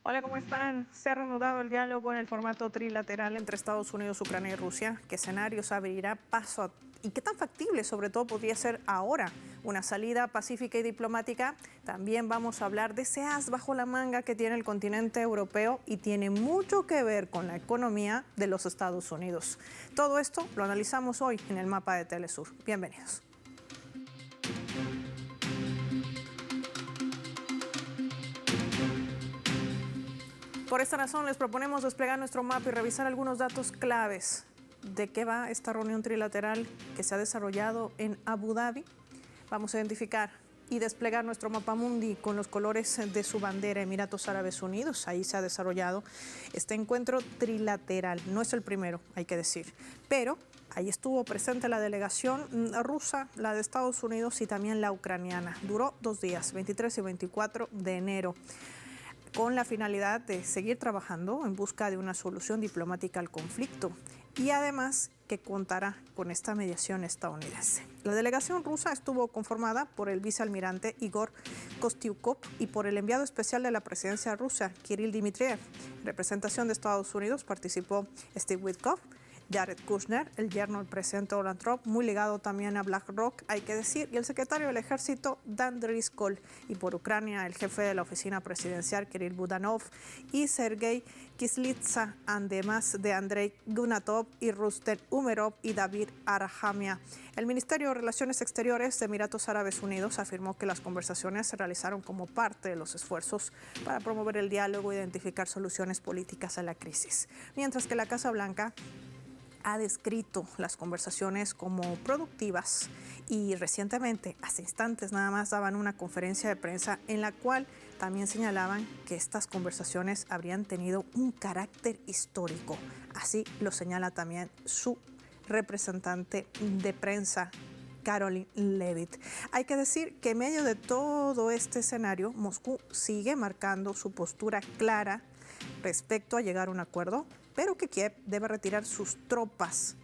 Hola, ¿cómo están? Se ha reanudado el diálogo en el formato trilateral entre Estados Unidos, Ucrania y Rusia. ¿Qué escenarios abrirá paso y qué tan factible, sobre todo, podría ser ahora una salida pacífica y diplomática? También vamos a hablar de ese as bajo la manga que tiene el continente europeo y tiene mucho que ver con la economía de los Estados Unidos. Todo esto lo analizamos hoy en el mapa de Telesur. Bienvenidos. Por esta razón les proponemos desplegar nuestro mapa y revisar algunos datos claves de qué va esta reunión trilateral que se ha desarrollado en Abu Dhabi. Vamos a identificar y desplegar nuestro mapa mundi con los colores de su bandera, Emiratos Árabes Unidos. Ahí se ha desarrollado este encuentro trilateral. No es el primero, hay que decir, pero ahí estuvo presente la delegación rusa, la de Estados Unidos y también la ucraniana. Duró 2 días, 23 y 24 de enero. Con la finalidad de seguir trabajando en busca de una solución diplomática al conflicto y además que contará con esta mediación estadounidense. La delegación rusa estuvo conformada por el vicealmirante Igor Kostyukov y por el enviado especial de la presidencia rusa, Kirill Dmitriev. En representación de Estados Unidos participó Steve Witkoff, Jared Kushner, el yerno del presidente Donald Trump, muy ligado también a BlackRock, hay que decir, y el secretario del Ejército, Dan Driscoll, y por Ucrania, el jefe de la oficina presidencial, Kirill Budanov, y Sergei Kislitsa, además de Andrei Gunatov y Rustem Umerov y David Arhamia. El Ministerio de Relaciones Exteriores de Emiratos Árabes Unidos afirmó que las conversaciones se realizaron como parte de los esfuerzos para promover el diálogo e identificar soluciones políticas a la crisis, mientras que la Casa Blanca ha descrito las conversaciones como productivas y recientemente, hace instantes nada más, daban una conferencia de prensa en la cual también señalaban que estas conversaciones habrían tenido un carácter histórico. Así lo señala también su representante de prensa, Caroline Levitt. Hay que decir que en medio de todo este escenario, Moscú sigue marcando su postura clara respecto a llegar a un acuerdo, pero que Kiev debe retirar sus tropas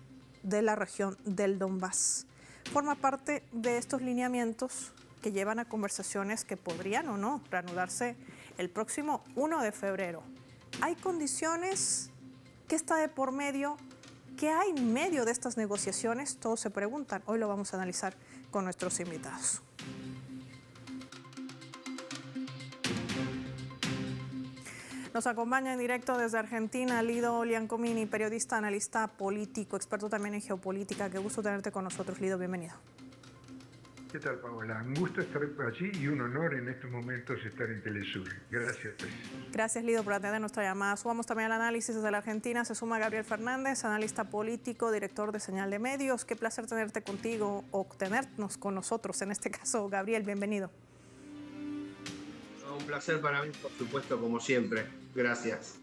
de la región del Donbass. Forma parte de estos lineamientos que llevan a conversaciones que podrían o no reanudarse el próximo 1 de febrero. ¿Hay condiciones? ¿Qué está de por medio? ¿Qué hay en medio de estas negociaciones? Todos se preguntan. Hoy lo vamos a analizar con nuestros invitados. Nos acompaña en directo desde Argentina Lido Liancomini, periodista, analista político, experto también en geopolítica. Qué gusto tenerte con nosotros, Lido, bienvenido. ¿Qué tal, Paola? Un gusto estar allí y un honor en estos momentos estar en Telesur. Gracias. Gracias, Lido, por atender nuestra llamada. Subamos también al análisis desde la Argentina. Se suma Gabriel Fernández, analista político, director de Señal de Medios. Qué placer tenerte contigo o tenernos con nosotros. En este caso, Gabriel, bienvenido. Un placer para mí, por supuesto, como siempre. Gracias.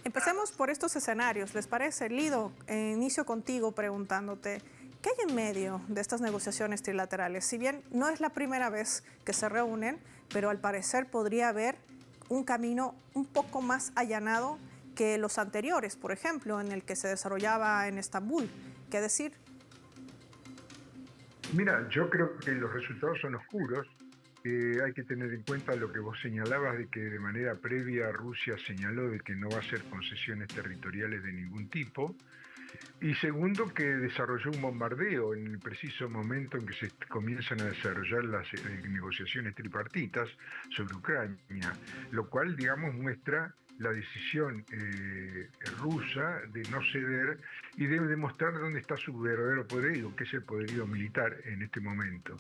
Empecemos por estos escenarios. ¿Les parece? Lido, inicio contigo preguntándote, ¿qué hay en medio de estas negociaciones trilaterales? Si bien no es la primera vez que se reúnen, pero al parecer podría haber un camino un poco más allanado que los anteriores, por ejemplo, en el que se desarrollaba en Estambul. ¿Qué decir? Mira, yo creo que los resultados son oscuros. Hay que tener en cuenta lo que vos señalabas de que de manera previa Rusia señaló de que no va a hacer concesiones territoriales de ningún tipo. Y segundo, que desarrolló un bombardeo en el preciso momento en que se comienzan a desarrollar las negociaciones tripartitas sobre Ucrania, lo cual, digamos, muestra la decisión rusa de no ceder y de demostrar dónde está su verdadero poderío, que es el poderío militar en este momento.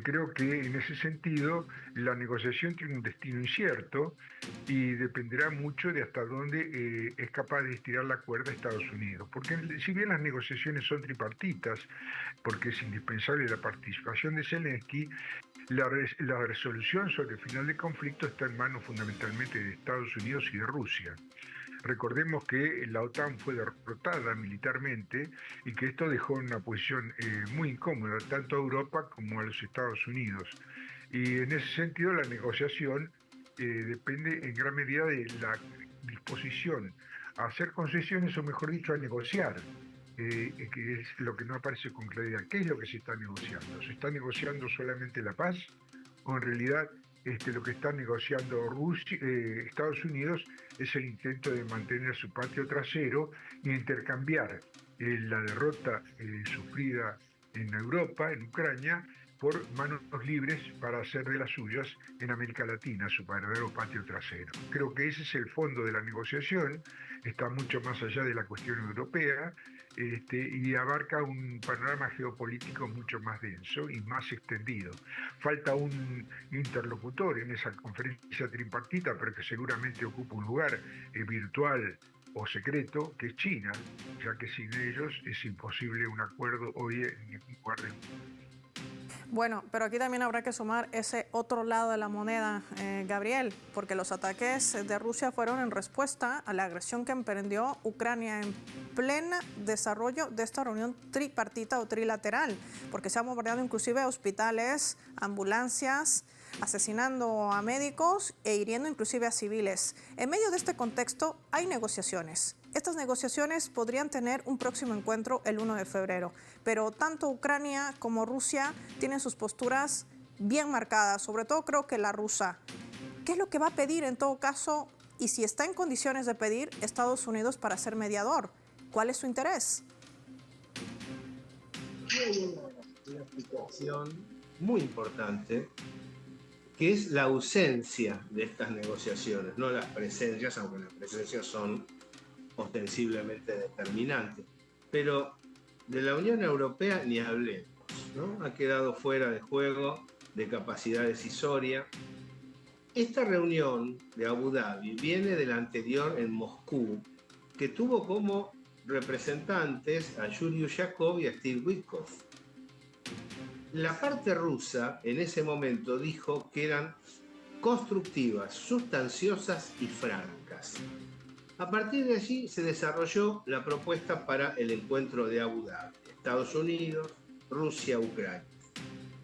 Creo que en ese sentido la negociación tiene un destino incierto y dependerá mucho de hasta dónde es capaz de estirar la cuerda Estados Unidos. Porque si bien las negociaciones son tripartitas, porque es indispensable la participación de Zelensky, la resolución sobre el final del conflicto está en manos fundamentalmente de Estados Unidos y de Rusia. Recordemos que la OTAN fue derrotada militarmente y que esto dejó una posición muy incómoda tanto a Europa como a los Estados Unidos. Y en ese sentido la negociación depende en gran medida de la disposición a hacer concesiones o mejor dicho a negociar. Que es lo que no aparece con claridad. ¿Qué es lo que se está negociando? ¿Se está negociando solamente la paz o en realidad lo que está negociando Estados Unidos es el intento de mantener su patio trasero y intercambiar la derrota sufrida en Europa, en Ucrania, por manos libres para hacer de las suyas en América Latina, su verdadero patio trasero. Creo que ese es el fondo de la negociación, está mucho más allá de la cuestión europea, y abarca un panorama geopolítico mucho más denso y más extendido. Falta un interlocutor en esa conferencia tripartita, pero que seguramente ocupa un lugar virtual o secreto, que es China, ya que sin ellos es imposible un acuerdo hoy en ningún lugar del mundo. Bueno, pero aquí también habrá que sumar ese otro lado de la moneda, Gabriel, porque los ataques de Rusia fueron en respuesta a la agresión que emprendió Ucrania en pleno desarrollo de esta reunión tripartita o trilateral, porque se han bombardeado inclusive hospitales, ambulancias, asesinando a médicos e hiriendo inclusive a civiles. En medio de este contexto hay negociaciones. Estas negociaciones podrían tener un próximo encuentro el 1 de febrero, pero tanto Ucrania como Rusia tienen sus posturas bien marcadas, sobre todo creo que la rusa. ¿Qué es lo que va a pedir en todo caso y si está en condiciones de pedir Estados Unidos para ser mediador? ¿Cuál es su interés? Aquí hay una explicación muy importante, que es la ausencia de estas negociaciones, no las presencias, aunque las presencias son ostensiblemente determinantes. Pero de la Unión Europea ni hablemos, ¿no? Ha quedado fuera de juego, de capacidad decisoria. Esta reunión de Abu Dhabi viene de la anterior en Moscú, que tuvo como representantes a Yuri Ushakov y a Steve Witkoff. La parte rusa en ese momento dijo que eran constructivas, sustanciosas y francas. A partir de allí se desarrolló la propuesta para el encuentro de Abu Dhabi, Estados Unidos, Rusia, Ucrania.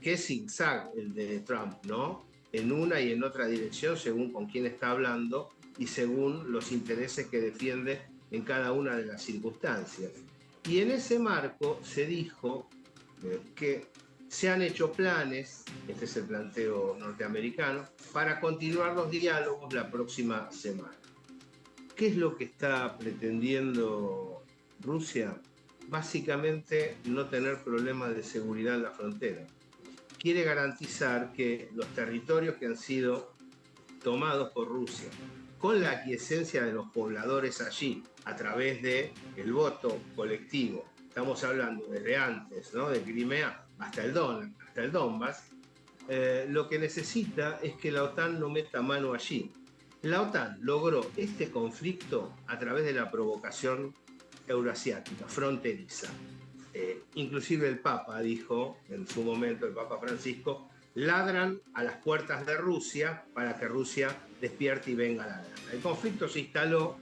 Qué zigzag el de Trump, ¿no? En una y en otra dirección según con quién está hablando y según los intereses que defiende en cada una de las circunstancias. Y en ese marco se dijo que se han hecho planes, este es el planteo norteamericano, para continuar los diálogos la próxima semana. ¿Qué es lo que está pretendiendo Rusia? Básicamente no tener problemas de seguridad en la frontera. Quiere garantizar que los territorios que han sido tomados por Rusia, con la aquiescencia de los pobladores allí, a través del voto colectivo, estamos hablando desde antes, ¿no?, de Crimea hasta el Donbass, lo que necesita es que la OTAN no meta mano allí. La OTAN logró este conflicto a través de la provocación euroasiática, fronteriza. Inclusive el Papa dijo en su momento, el Papa Francisco, ladran a las puertas de Rusia para que Rusia despierte y venga a la guerra. El conflicto se instaló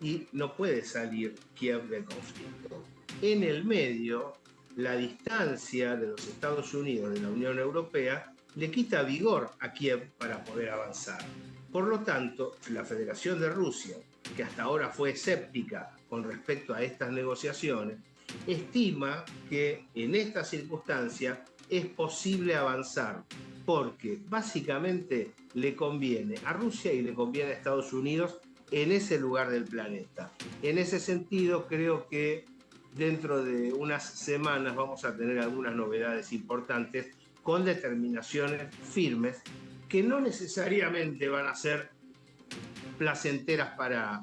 y no puede salir Kiev del conflicto. En el medio, la distancia de los Estados Unidos de la Unión Europea le quita vigor a Kiev para poder avanzar. Por lo tanto, la Federación de Rusia, que hasta ahora fue escéptica con respecto a estas negociaciones, estima que en esta circunstancia es posible avanzar, porque básicamente le conviene a Rusia y le conviene a Estados Unidos en ese lugar del planeta. En ese sentido, creo que dentro de unas semanas vamos a tener algunas novedades importantes con determinaciones firmes que no necesariamente van a ser placenteras para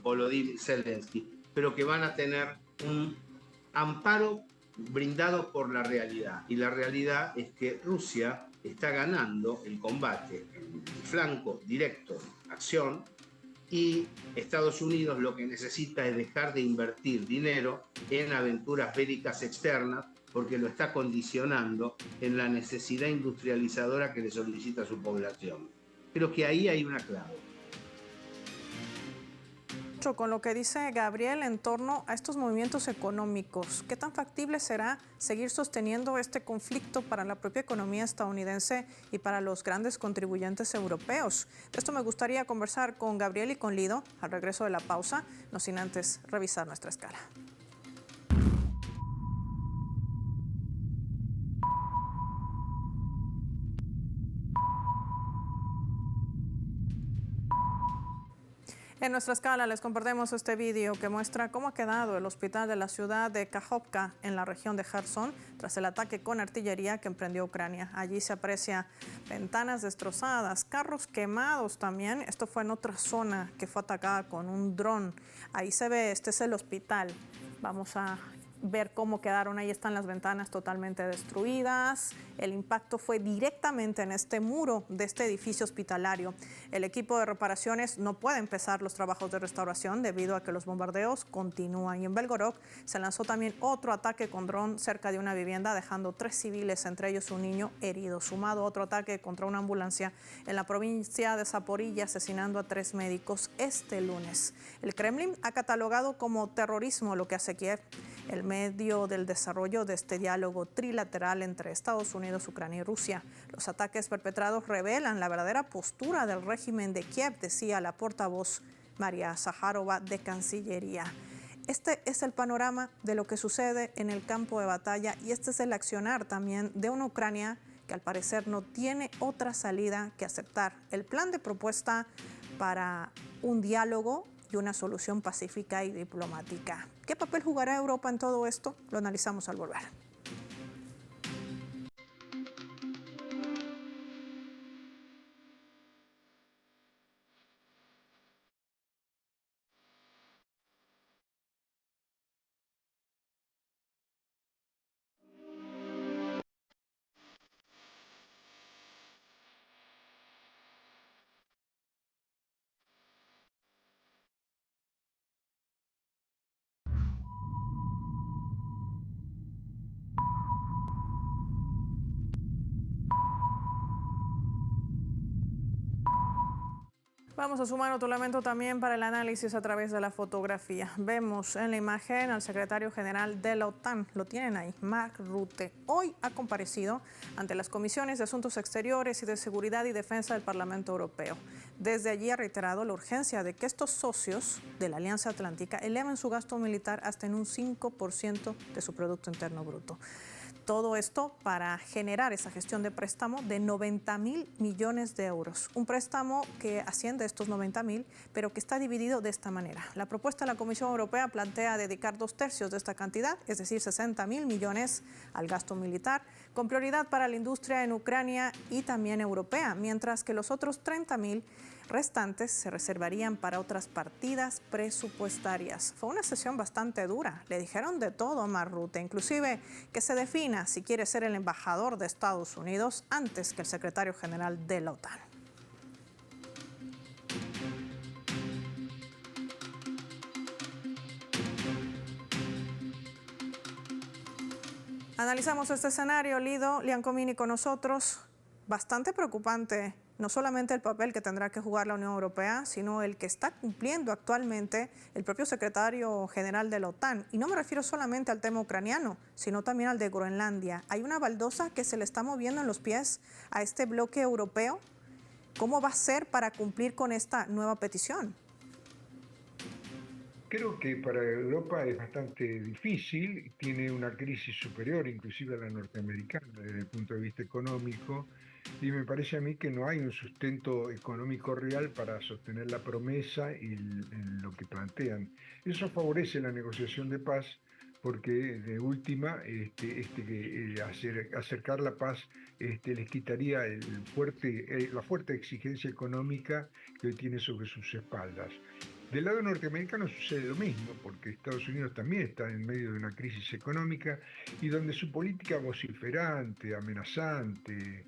Volodymyr Zelensky, pero que van a tener un amparo brindado por la realidad. Y la realidad es que Rusia está ganando el combate en flanco directo, acción, y Estados Unidos lo que necesita es dejar de invertir dinero en aventuras bélicas externas, porque lo está condicionando en la necesidad industrializadora que le solicita su población. Creo que ahí hay una clave. Con lo que dice Gabriel en torno a estos movimientos económicos, ¿qué tan factible será seguir sosteniendo este conflicto para la propia economía estadounidense y para los grandes contribuyentes europeos? De esto me gustaría conversar con Gabriel y con Lido al regreso de la pausa, no sin antes revisar nuestra escala. En nuestra escala les compartimos este vídeo que muestra cómo ha quedado el hospital de la ciudad de Kajovka en la región de Kherson tras el ataque con artillería que emprendió Ucrania. Allí se aprecia ventanas destrozadas, carros quemados también. Esto fue en otra zona que fue atacada con un dron. Ahí se ve, este es el hospital. Vamos a ver cómo quedaron. Ahí están las ventanas totalmente destruidas. El impacto fue directamente en este muro de este edificio hospitalario. El equipo de reparaciones no puede empezar los trabajos de restauración debido a que los bombardeos continúan. Y en Belgorod se lanzó también otro ataque con dron cerca de una vivienda, dejando 3 civiles, entre ellos un niño herido, sumado a otro ataque contra una ambulancia en la provincia de Zaporilla, asesinando a 3 médicos este lunes. El Kremlin ha catalogado como terrorismo lo que hace Kiev, el medio del desarrollo de este diálogo trilateral entre Estados Unidos, Ucrania y Rusia. Los ataques perpetrados revelan la verdadera postura del régimen de Kiev, decía la portavoz María Zaharova de Cancillería. Este es el panorama de lo que sucede en el campo de batalla y este es el accionar también de una Ucrania que al parecer no tiene otra salida que aceptar el plan de propuesta para un diálogo y una solución pacífica y diplomática. ¿Qué papel jugará Europa en todo esto? Lo analizamos al volver. Vamos a sumar otro elemento también para el análisis a través de la fotografía. Vemos en la imagen al secretario general de la OTAN, lo tienen ahí, Mark Rutte. Hoy ha comparecido ante las comisiones de Asuntos Exteriores y de Seguridad y Defensa del Parlamento Europeo. Desde allí ha reiterado la urgencia de que estos socios de la Alianza Atlántica eleven su gasto militar hasta en un 5% de su Producto Interno Bruto. Todo esto para generar esa gestión de préstamo de 90.000 millones de euros. Un préstamo que asciende a estos 90.000, pero que está dividido de esta manera. La propuesta de la Comisión Europea plantea dedicar 2/3 de esta cantidad, es decir, 60.000 millones al gasto militar, con prioridad para la industria en Ucrania y también europea, mientras que los otros 30.000 restantes se reservarían para otras partidas presupuestarias. Fue una sesión bastante dura. Le dijeron de todo a Mark Rutte, inclusive que se defina si quiere ser el embajador de Estados Unidos antes que el secretario general de la OTAN. Analizamos este escenario, Lido Liancomini con nosotros. Bastante preocupante, no solamente el papel que tendrá que jugar la Unión Europea, sino el que está cumpliendo actualmente el propio secretario general de la OTAN. Y no me refiero solamente al tema ucraniano, sino también al de Groenlandia. Hay una baldosa que se le está moviendo en los pies a este bloque europeo. ¿Cómo va a ser para cumplir con esta nueva petición? Creo que para Europa es bastante difícil, tiene una crisis superior inclusive a la norteamericana desde el punto de vista económico, y me parece a mí que no hay un sustento económico real para sostener la promesa y lo que plantean. Eso favorece la negociación de paz porque de última acercar la paz les quitaría la fuerte exigencia económica que hoy tiene sobre sus espaldas. Del lado norteamericano sucede lo mismo, porque Estados Unidos también está en medio de una crisis económica y donde su política vociferante, amenazante,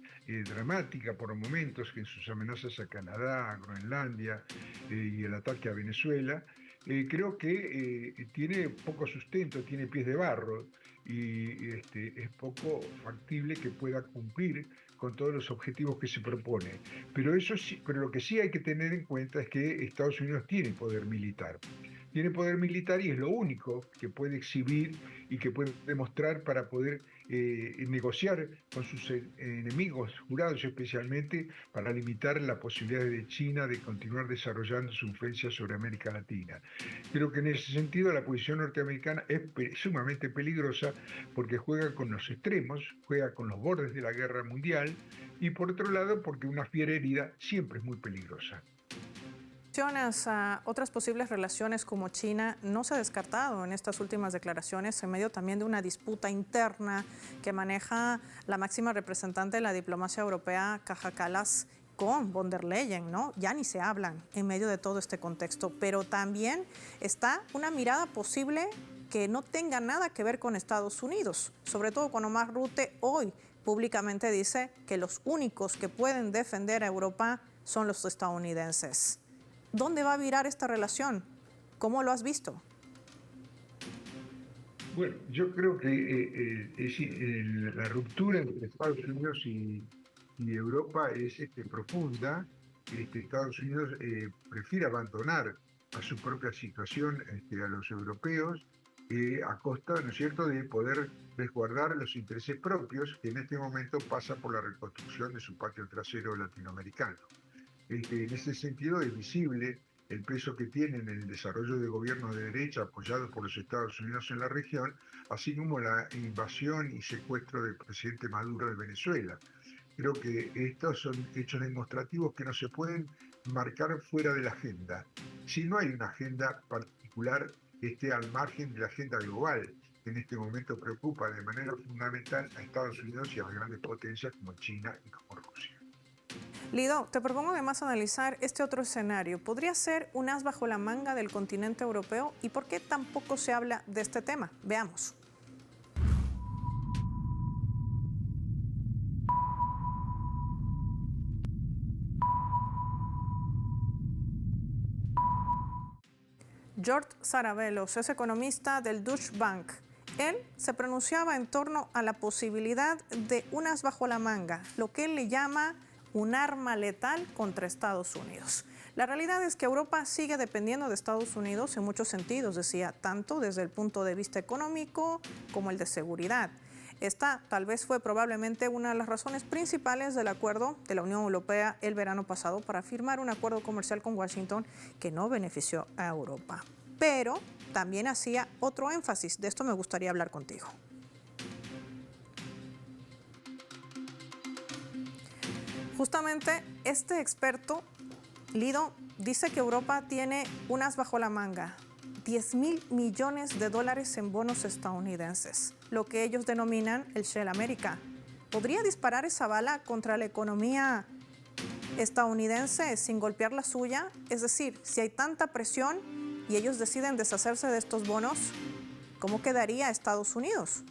dramática por momentos, en sus amenazas a Canadá, a Groenlandia y el ataque a Venezuela, creo que tiene poco sustento, tiene pies de barro y es poco factible que pueda cumplir con todos los objetivos que se propone. Pero lo que sí hay que tener en cuenta es que Estados Unidos tiene poder militar. Tiene poder militar y es lo único que puede exhibir y que puede demostrar para poder negociar con sus enemigos jurados, especialmente para limitar la posibilidad de China de continuar desarrollando su influencia sobre América Latina. Creo que en ese sentido la posición norteamericana es sumamente peligrosa porque juega con los extremos, juega con los bordes de la guerra mundial y por otro lado porque una fiera herida siempre es muy peligrosa. Mencionas a otras posibles relaciones como China, no se ha descartado en estas últimas declaraciones, en medio también de una disputa interna que maneja la máxima representante de la diplomacia europea, Kaja Kallas, con von der Leyen, ¿no? Ya ni se hablan en medio de todo este contexto, pero también está una mirada posible que no tenga nada que ver con Estados Unidos, sobre todo cuando Mark Rutte hoy públicamente dice que los únicos que pueden defender a Europa son los estadounidenses. ¿Dónde va a virar esta relación? ¿Cómo lo has visto? Bueno, yo creo que la ruptura entre Estados Unidos y Europa es profunda. Estados Unidos prefiere abandonar a su propia situación a los europeos a costa, ¿no es cierto?, de poder resguardar los intereses propios, que en este momento pasa por la reconstrucción de su patio trasero latinoamericano. En ese sentido es visible el peso que tienen el desarrollo de gobiernos de derecha apoyados por los Estados Unidos en la región, así como la invasión y secuestro del presidente Maduro de Venezuela. Creo que estos son hechos demostrativos que no se pueden marcar fuera de la agenda. Si no hay una agenda particular que esté al margen de la agenda global, que en este momento preocupa de manera fundamental a Estados Unidos y a las grandes potencias como China y como Rusia. Lido, te propongo además analizar este otro escenario. ¿Podría ser un as bajo la manga del continente europeo? ¿Y por qué tampoco se habla de este tema? Veamos. George Saravelos es economista del Deutsche Bank. Él se pronunciaba en torno a la posibilidad de un as bajo la manga, lo que él le llama un arma letal contra Estados Unidos. La realidad es que Europa sigue dependiendo de Estados Unidos en muchos sentidos, decía, tanto desde el punto de vista económico como el de seguridad. Esta tal vez fue probablemente una de las razones principales del acuerdo de la Unión Europea el verano pasado para firmar un acuerdo comercial con Washington que no benefició a Europa. Pero también hacía otro énfasis, de esto me gustaría hablar contigo. Justamente este experto, Lido, dice que Europa tiene un as bajo la manga, 10.000 millones de dólares en bonos estadounidenses, lo que ellos denominan el Shell America. ¿Podría disparar esa bala contra la economía estadounidense sin golpear la suya? Es decir, si hay tanta presión y ellos deciden deshacerse de estos bonos, ¿cómo quedaría Estados Unidos?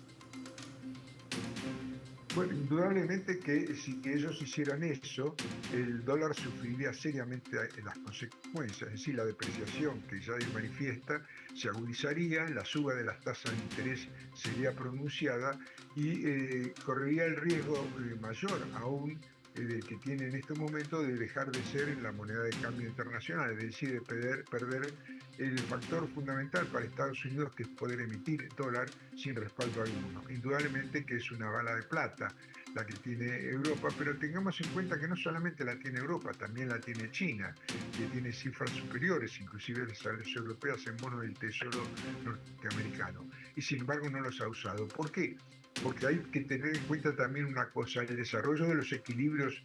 Bueno, indudablemente que si ellos hicieran eso, el dólar sufriría seriamente las consecuencias, es decir, la depreciación que ya manifiesta se agudizaría, la suba de las tasas de interés sería pronunciada y correría el riesgo mayor aún que tiene en este momento de dejar de ser la moneda de cambio internacional, es decir, de perder el factor fundamental para Estados Unidos, que es poder emitir dólar sin respaldo alguno. Indudablemente que es una bala de plata la que tiene Europa, pero tengamos en cuenta que no solamente la tiene Europa, también la tiene China, que tiene cifras superiores, inclusive las europeas en bonos del Tesoro norteamericano, y sin embargo no los ha usado. ¿Por qué? Porque hay que tener en cuenta también una cosa: el desarrollo de los equilibrios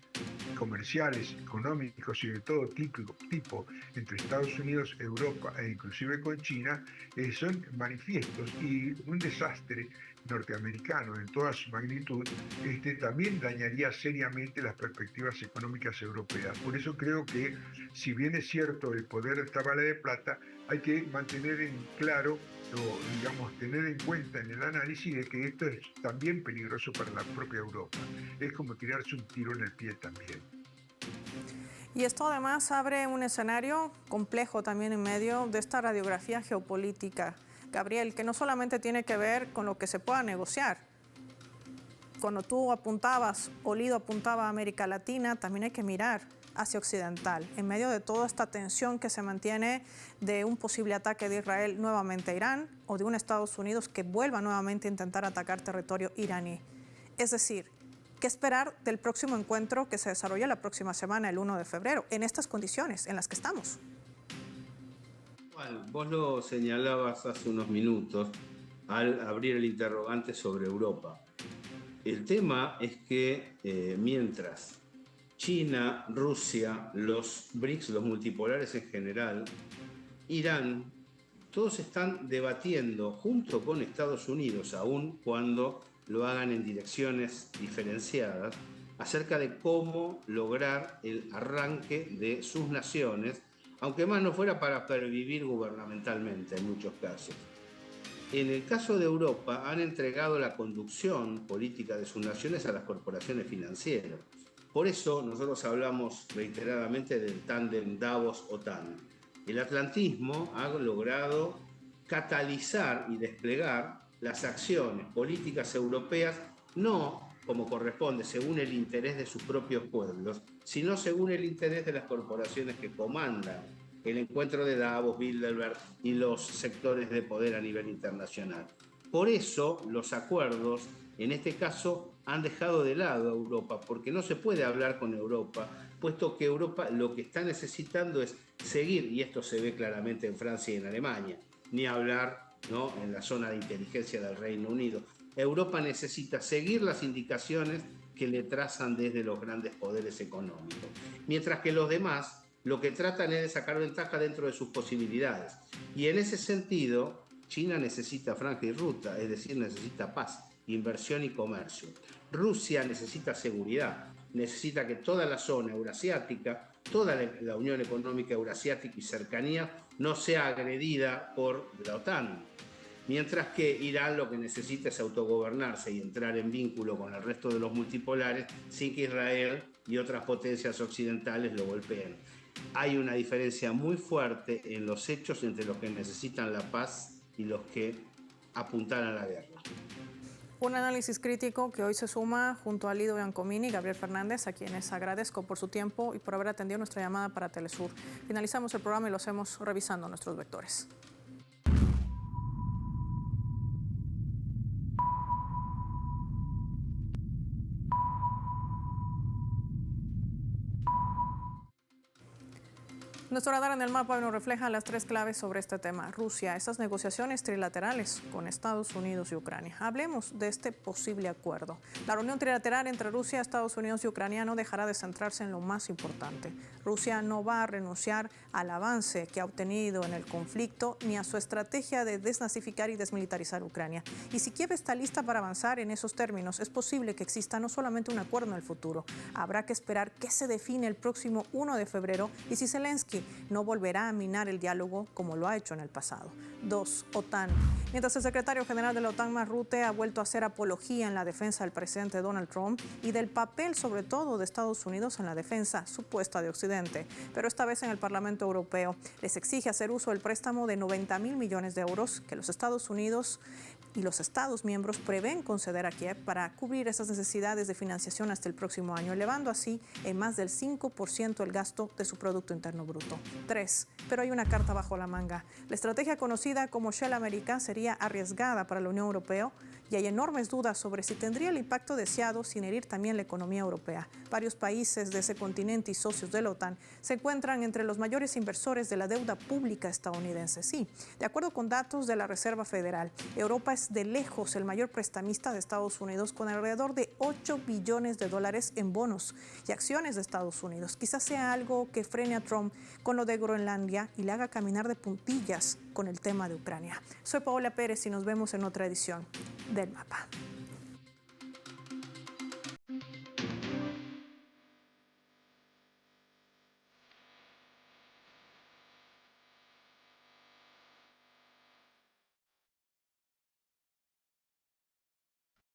comerciales, económicos y de todo tipo entre Estados Unidos, Europa e inclusive con China son manifiestos, y un desastre norteamericano en toda su magnitud también dañaría seriamente las perspectivas económicas europeas. Por eso creo que, si bien es cierto el poder de esta bala de plata, hay que mantener en claro o, digamos, tener en cuenta en el análisis de que esto es también peligroso para la propia Europa. Es como tirarse un tiro en el pie también. Y esto además abre un escenario complejo también en medio de esta radiografía geopolítica, Gabriel, que no solamente tiene que ver con lo que se pueda negociar. Cuando tú apuntabas, o Lido apuntaba a América Latina, también hay que mirar hacia Occidental, en medio de toda esta tensión que se mantiene de un posible ataque de Israel nuevamente a Irán, o de un Estados Unidos que vuelva nuevamente a intentar atacar territorio iraní. Es decir, ¿qué esperar del próximo encuentro que se desarrolla la próxima semana, el 1 de febrero, en estas condiciones en las que estamos? Bueno, vos lo señalabas hace unos minutos al abrir el interrogante sobre Europa. El tema es que mientras China, Rusia, los BRICS, los multipolares en general, Irán, todos están debatiendo junto con Estados Unidos, aun cuando lo hagan en direcciones diferenciadas, acerca de cómo lograr el arranque de sus naciones, aunque más no fuera para pervivir gubernamentalmente en muchos casos. En el caso de Europa, han entregado la conducción política de sus naciones a las corporaciones financieras. Por eso nosotros hablamos reiteradamente del tándem Davos-OTAN. El atlantismo ha logrado catalizar y desplegar las acciones políticas europeas, no como corresponde, según el interés de sus propios pueblos, sino según el interés de las corporaciones que comandan el encuentro de Davos, Bilderberg y los sectores de poder a nivel internacional. Por eso los acuerdos, en este caso, han dejado de lado a Europa, porque no se puede hablar con Europa, puesto que Europa lo que está necesitando es seguir, y esto se ve claramente en Francia y en Alemania, ni hablar, ¿no?, en la zona de inteligencia del Reino Unido. Europa necesita seguir las indicaciones que le trazan desde los grandes poderes económicos, mientras que los demás lo que tratan es de sacar ventaja dentro de sus posibilidades. Y en ese sentido, China necesita franja y ruta, es decir, necesita paz, inversión y comercio. Rusia necesita seguridad, necesita que toda la zona eurasiática, toda la Unión Económica Eurasiática y cercanía no sea agredida por la OTAN. Mientras que Irán lo que necesita es autogobernarse y entrar en vínculo con el resto de los multipolares sin que Israel y otras potencias occidentales lo golpeen. Hay una diferencia muy fuerte en los hechos entre los que necesitan la paz y los que apuntan a la guerra. Un análisis crítico que hoy se suma junto a Lido Biancomini y Gabriel Fernández, a quienes agradezco por su tiempo y por haber atendido nuestra llamada para Telesur. Finalizamos el programa y lo hacemos revisando nuestros vectores. Nuestro radar en el mapa nos refleja las tres claves sobre este tema. Rusia, estas negociaciones trilaterales con Estados Unidos y Ucrania. Hablemos de este posible acuerdo. La reunión trilateral entre Rusia, Estados Unidos y Ucrania no dejará de centrarse en lo más importante. Rusia no va a renunciar al avance que ha obtenido en el conflicto ni a su estrategia de desnazificar y desmilitarizar Ucrania. Y si Kiev está lista para avanzar en esos términos, es posible que exista no solamente un acuerdo en el futuro. Habrá que esperar qué se define el próximo 1 de febrero y si Zelensky no volverá a minar el diálogo como lo ha hecho en el pasado. 2. OTAN. Mientras el secretario general de la OTAN, Mark Rutte, ha vuelto a hacer apología en la defensa del presidente Donald Trump y del papel, sobre todo, de Estados Unidos en la defensa supuesta de Occidente. Pero esta vez en el Parlamento Europeo les exige hacer uso del préstamo de 90.000 millones de euros que los Estados Unidos y los Estados miembros prevén conceder a Kiev para cubrir esas necesidades de financiación hasta el próximo año, elevando así en más del 5% el gasto de su Producto Interno Bruto. 3. Pero hay una carta bajo la manga. La estrategia conocida como Shell America sería arriesgada para la Unión Europea y hay enormes dudas sobre si tendría el impacto deseado sin herir también la economía europea. Varios países de ese continente y socios de la OTAN se encuentran entre los mayores inversores de la deuda pública estadounidense. Sí, de acuerdo con datos de la Reserva Federal, Europa es de lejos el mayor prestamista de Estados Unidos, con alrededor de 8 billones de dólares en bonos y acciones de Estados Unidos. Quizás sea algo que frene a Trump con lo de Groenlandia y le haga caminar de puntillas con el tema de Ucrania. Soy Paola Pérez y nos vemos en otra edición del Mapa.